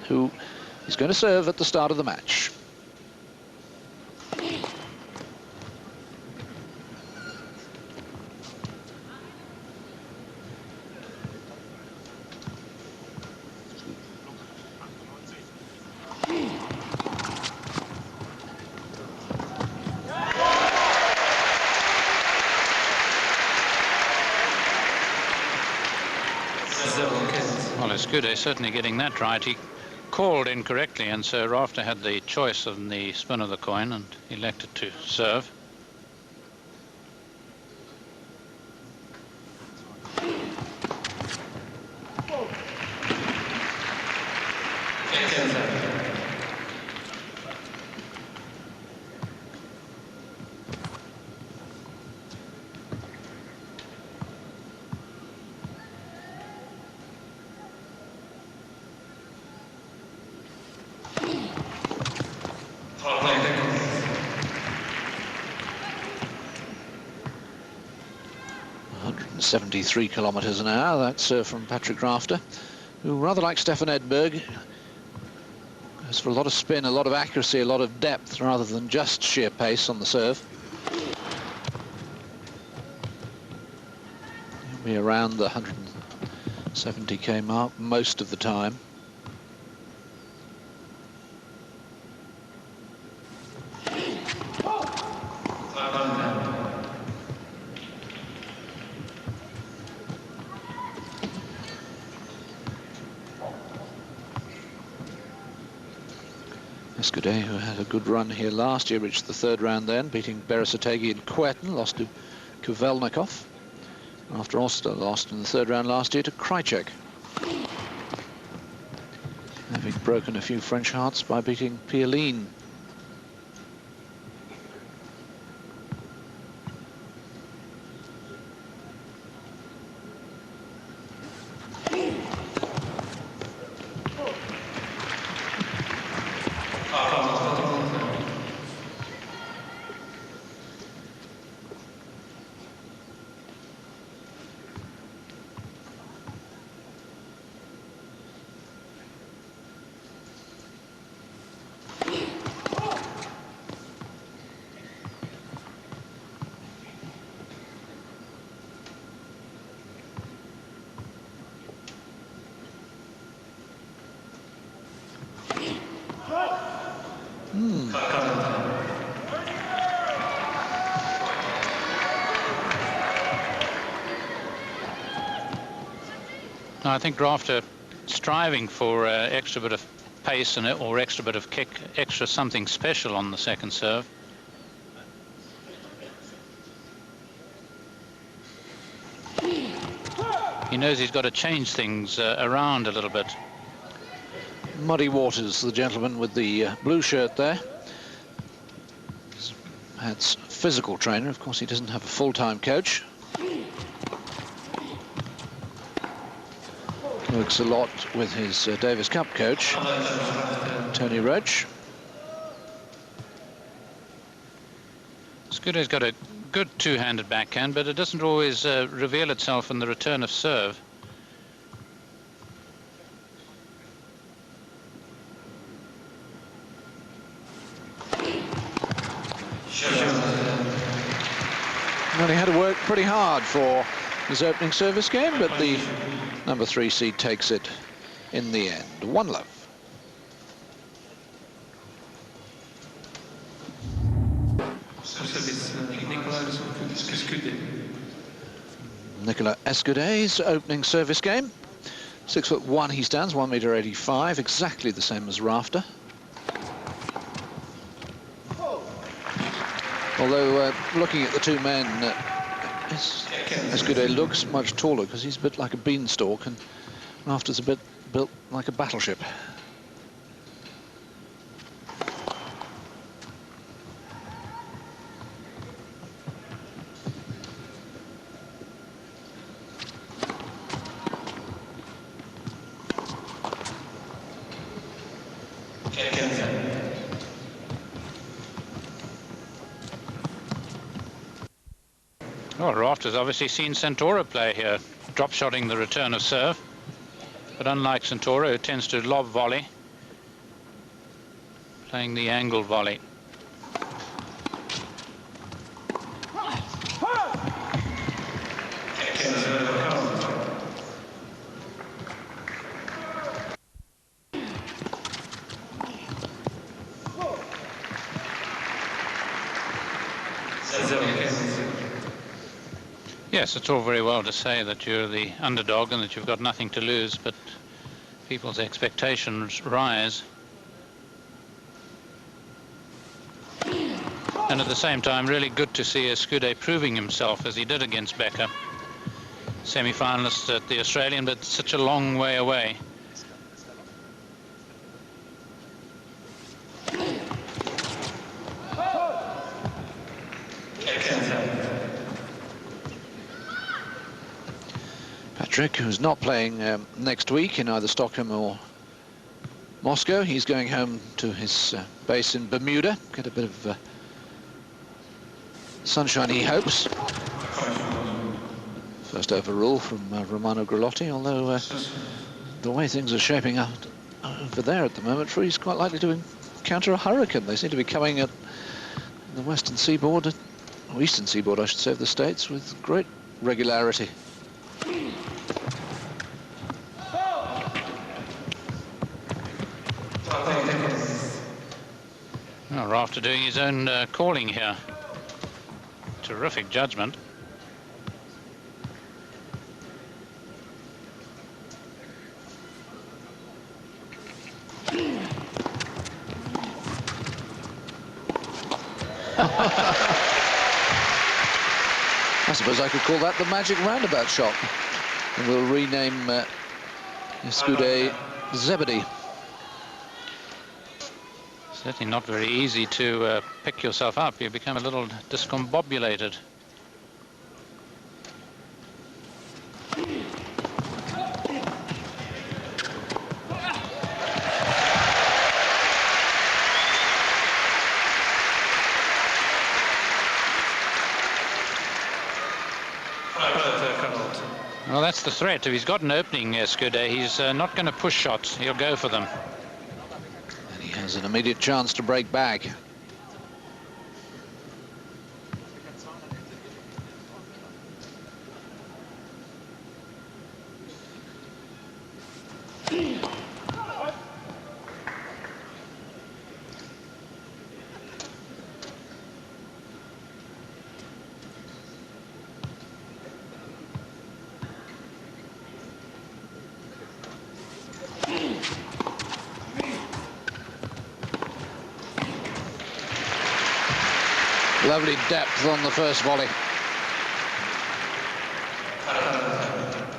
who is going to serve at the start of the match. Well, escude certainly getting that right. He called incorrectly, and so Rafter had the choice on the spin of the coin and elected to serve. .73 kilometers an hour. That's from Patrick Rafter, who, rather like Stefan Edberg, goes for a lot of spin, a lot of accuracy, a lot of depth, rather than just sheer pace on the serve. He'll be around the 170k mark most of the time. Escude, who had a good run here last year, reached the third round then, beating Beresategi and Querten, lost to Kuvelnikov. After also lost in the third round last year to Krajcek, having broken a few French hearts by beating Pialine. I think Rafter striving for extra bit of pace and or extra bit of kick, extra something special on the second serve. He knows he's got to change things around a little bit. Muddy Waters, the gentleman with the blue shirt there, had a physical trainer. Of course, he doesn't have a full-time coach. Works a lot with his Davis Cup coach, Tony Roach. Escude's got a good two-handed backhand, but it doesn't always reveal itself in the return of serve. Well, he had to work pretty hard for his opening service game, but the number 3 seed takes it in the end. 1-love. Nicolas Escude's opening service game. 6'1" he stands, 1.85 m, exactly the same as Rafter. Although looking at the two men, Escude looks much taller because he's a bit like a beanstalk, and Rafter's a bit built like a battleship. Well, Rafter's obviously seen Santoro play here, drop-shotting the return of serve. But unlike Santoro, who tends to lob volley, playing the angle volley. Yes, it's all very well to say that you're the underdog and that you've got nothing to lose, but people's expectations rise. And at the same time, really good to see Escude proving himself as he did against Becker. Semi-finalist at the Australian, but such a long way away. Patrick, who's not playing next week in either Stockholm or Moscow, he's going home to his base in Bermuda, get a bit of sunshine, he hopes. First overrule from Romano Grolotti, although the way things are shaping up over there at the moment, he's quite likely to encounter a hurricane. They seem to be coming at the western seaboard, or eastern seaboard, I should say, of the States with great regularity. Well, Rafter doing his own calling here. Terrific judgment. I suppose I could call that the magic roundabout shot. And we'll rename Escude Zebedee. Certainly not very easy to pick yourself up. You become a little discombobulated. Well, that's the threat. If he's got an opening, Escude, he's not going to push shots. He'll go for them. And he has an immediate chance to break back. Lovely depth on the first volley.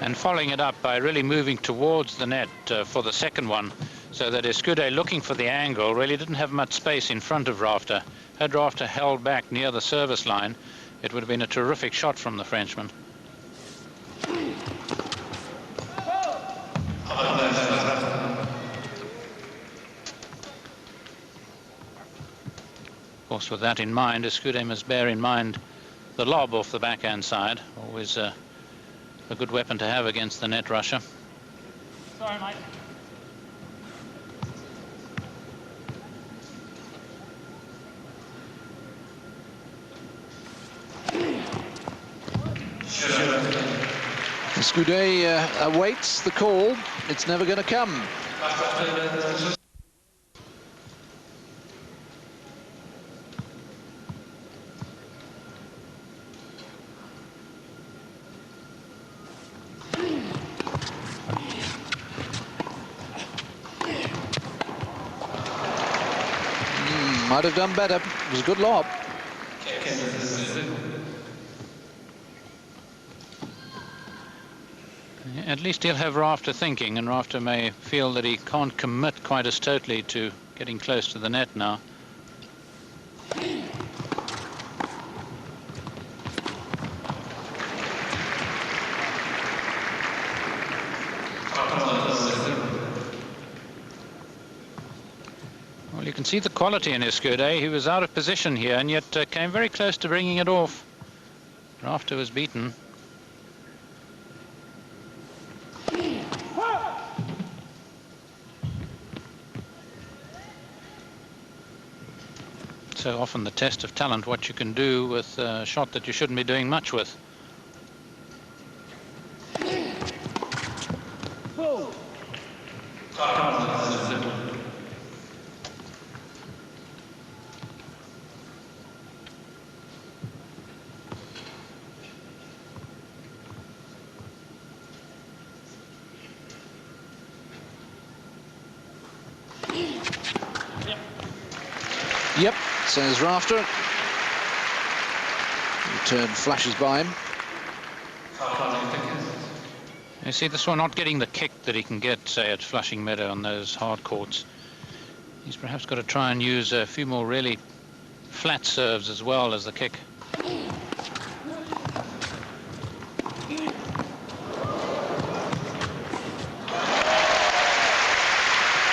And following it up by really moving towards the net for the second one, so that Escude, looking for the angle, really didn't have much space in front of Rafter. Had Rafter held back near the service line, it would have been a terrific shot from the Frenchman. Of course, with that in mind, Escude must bear in mind the lob off the backhand side. Always a good weapon to have against the net rusher. Sorry, mate. Escude awaits the call. It's never going to come. Might have done better. It was a good lob. At least he'll have Rafter thinking, and Rafter may feel that he can't commit quite as totally to getting close to the net now. Well, you can see the quality in Escude. He was out of position here and yet came very close to bringing it off. Rafter was beaten. So often the test of talent, what you can do with a shot that you shouldn't be doing much with. Yep, says Rafter. Return flashes by him. You see this one not getting the kick that he can get, say, at Flushing Meadow on those hard courts. He's perhaps got to try and use a few more really flat serves as well as the kick.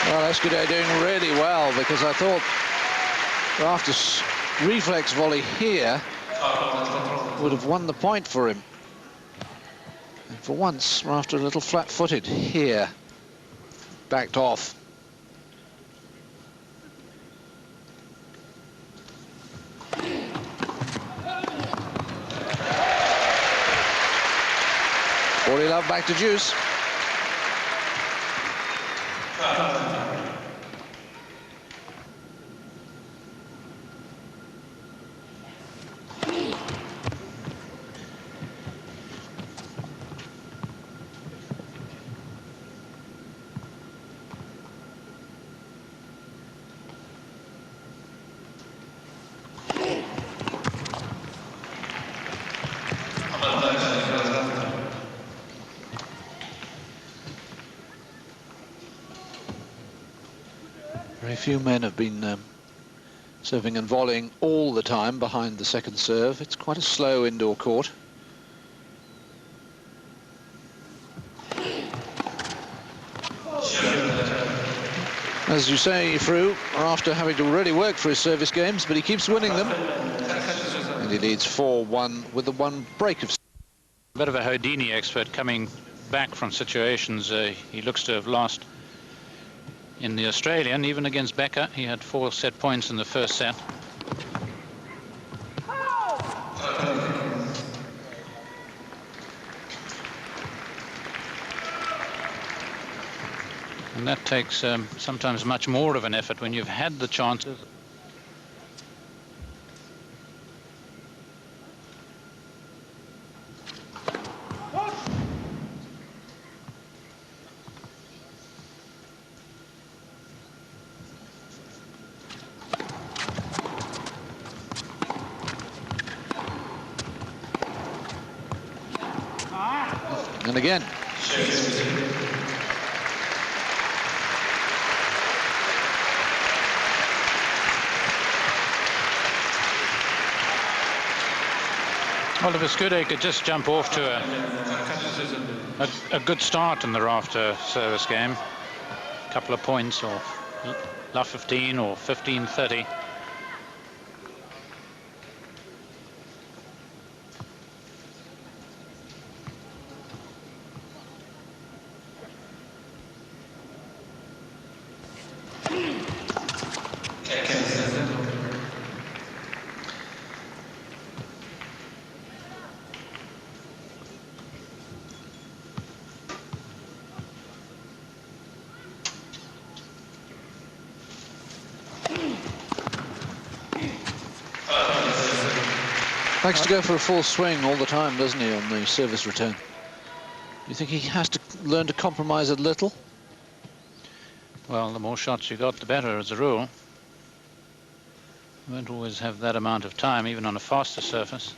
Well, Escude doing really well, because I thought Rafter's reflex volley here would have won the point for him. And for once, Rafter a little flat-footed here. Backed off. Forty love back to deuce. Very few men have been serving and volleying all the time behind the second serve. It's quite a slow indoor court. As you say, Fru, after having to really work for his service games, but he keeps winning them. And he leads 4-1 with the one break of... A bit of a Houdini expert coming back from situations he looks to have lost. In the Australian, even against Becker, he had 4 set points in the first set. And that takes sometimes much more of an effort when you've had the chances. And again. Well, if Escude could just jump off to a good start in the Rafter service game, a couple of points, or La 15 or 15-30. Likes to go for a full swing all the time, doesn't he, on the service return? Do you think he has to learn to compromise a little? Well, the more shots you got, the better, as a rule. You won't always have that amount of time, even on a faster surface.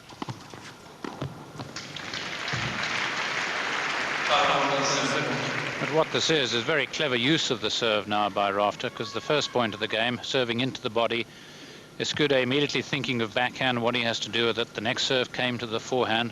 But what this is very clever use of the serve now by Rafter, because the first point of the game, serving into the body, Escude immediately thinking of backhand, what he has to do with it. The next serve came to the forehand.